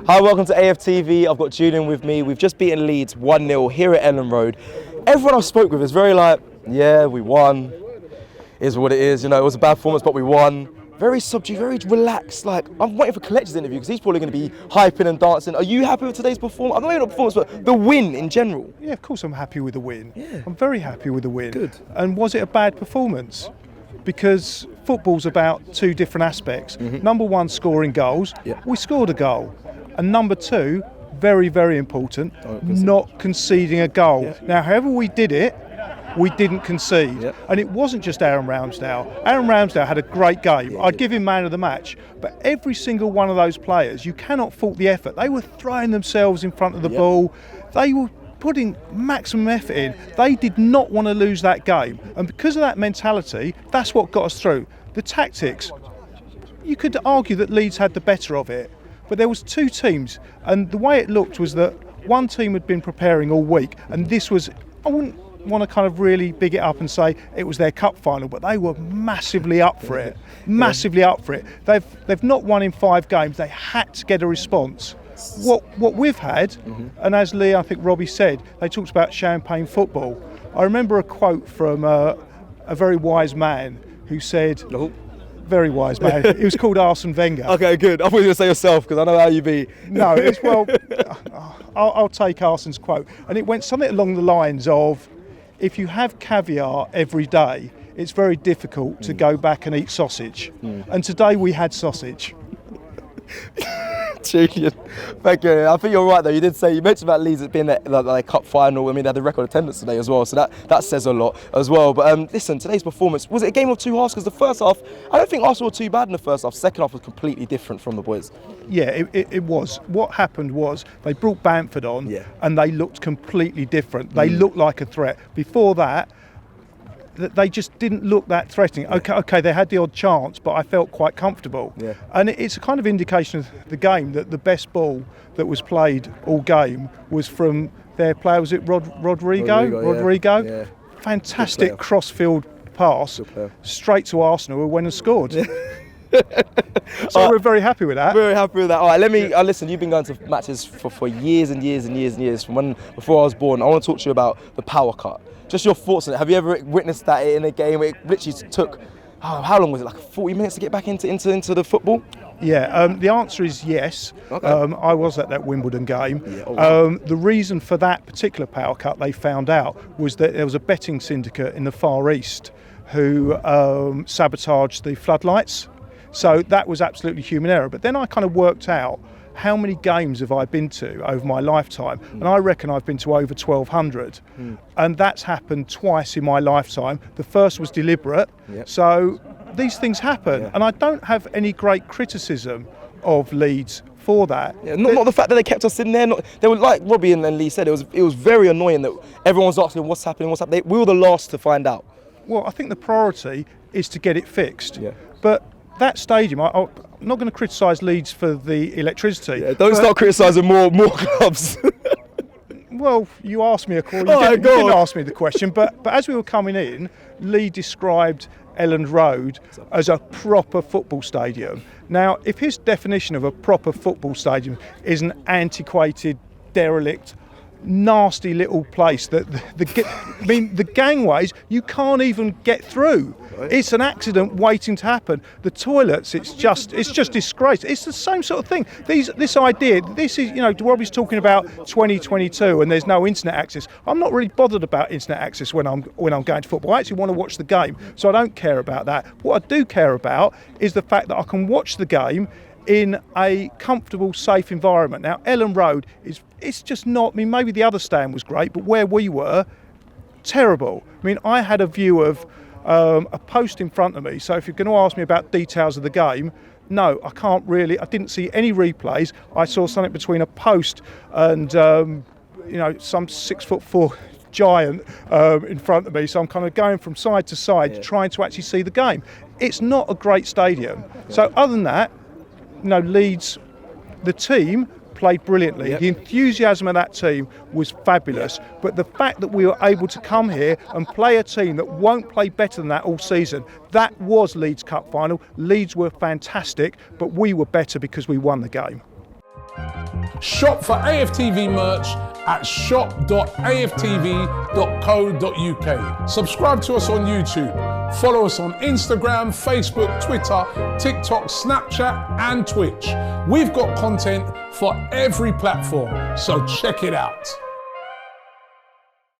Hi, welcome to AFTV. I've got Julian with me. We've just beaten Leeds 1-0 here at Elland Road. Everyone I've spoke with is very like, yeah, we won. Is what it is. You know, it was a bad performance, but we won. Very subdued, very relaxed. Like, I'm waiting for Collector's interview because he's probably going to be hyping and dancing. Are you happy with today's performance? I'm not even the performance, but the win in general. Yeah, of course I'm happy with the win. Yeah. I'm very happy with the win. Good. And was it a bad performance? Because football's about two different aspects. Number one, scoring goals. Yeah. We scored a goal. And number two, very, very important, not conceding a goal. Yeah. Now, however we did it, we didn't concede. Yeah. And it wasn't just Aaron Ramsdale. Aaron Ramsdale had a great game. Yeah, I'd give him man of the match. But every single one of those players, you cannot fault the effort. They were throwing themselves in front of the ball. They were putting maximum effort in. They did not want to lose that game. And because of that mentality, that's what got us through. The tactics, you could argue that Leeds had the better of it. But there was two teams, and the way it looked was that one team had been preparing all week, and this was, I wouldn't want to kind of really big it up and say it was their cup final, but they were massively up for it, massively up for it. They've not won in 5 games. They had to get a response. What we've had, and as Lee, I think Robbie said, they talked about champagne football. I remember a quote from a very wise man who said, very wise man, he was called Arsene Wenger. Okay, good. I thought you were going to say yourself because I know how you be. No, it's, well, I'll take Arsene's quote. And it went something along the lines of, if you have caviar every day, it's very difficult to go back and eat sausage. And today we had sausage. Julian, thank you. I think you're right though. You mentioned about Leeds as being their cup final. I mean, they had the record attendance today as well, so that says a lot as well. But listen, today's performance, was it a game of two halves? Because the first half, I don't think Arsenal were too bad in the first half. Second half was completely different from the boys. Yeah, it was. What happened was they brought Bamford on and they looked completely different. They looked like a threat. Before that, they just didn't look that threatening. Okay, they had the odd chance, but I felt quite comfortable. Yeah. And it's a kind of indication of the game that the best ball that was played all game was from their player. Was it Rodrigo? Yeah. Fantastic cross-field pass straight to Arsenal, who went and scored. So we're very happy with that. Very happy with that. All right, let me listen. You've been going to matches for years and years and years and years. Before I was born, I want to talk to you about the power cut. Just your thoughts on it. Have you ever witnessed that in a game? It literally took, how long was it? Like 40 minutes to get back into the football? Yeah, the answer is yes. Okay. I was at that Wimbledon game. Yeah, the reason for that particular power cut, they found out, was that there was a betting syndicate in the Far East who sabotaged the floodlights. So that was absolutely human error. But then I kind of worked out how many games have I been to over my lifetime, and I reckon I've been to over 1,200. And that's happened twice in my lifetime. The first was deliberate. So these things happen, and I don't have any great criticism of Leeds for that. Not the fact that they kept us in there. They were, like Robbie and Lee said, it was very annoying that everyone was asking what's happening. We were the last to find out. Well, I think the priority is to get it fixed. But that stadium, I'm not going to criticise Leeds for the electricity. Don't start criticising more clubs. Well, you asked me a question. You didn't ask me the question, but as we were coming in, Lee described Elland Road as a proper football stadium. Now, if his definition of a proper football stadium is an antiquated, derelict, nasty little place that the gangways you can't even get through. It's an accident waiting to happen. The toilets, it's just disgrace. It's the same sort of thing. This idea, this is, Robbie's talking about 2022 and there's no internet access. I'm not really bothered about internet access when I'm going to football. I actually want to watch the game, so I don't care about that. What I do care about is the fact that I can watch the game in a comfortable, safe environment. Now, Elland Road it's just not. I mean, maybe the other stand was great, but where we were, terrible. I mean, I had a view of a post in front of me. So if you're going to ask me about details of the game, no, I can't really. I didn't see any replays. I saw something between a post and some 6'4" giant in front of me. So I'm kind of going from side to side, trying to actually see the game. It's not a great stadium. So other than that, Leeds, the team played brilliantly. The enthusiasm of that team was fabulous. But the fact that we were able to come here and play a team that won't play better than that all season, that was Leeds Cup final. Leeds were fantastic, but we were better because we won the game. Shop for AFTV merch at shop.aftv.co.uk. Subscribe to us on YouTube. Follow us on Instagram, Facebook, Twitter, TikTok, Snapchat, and Twitch. We've got content for every platform, so check it out.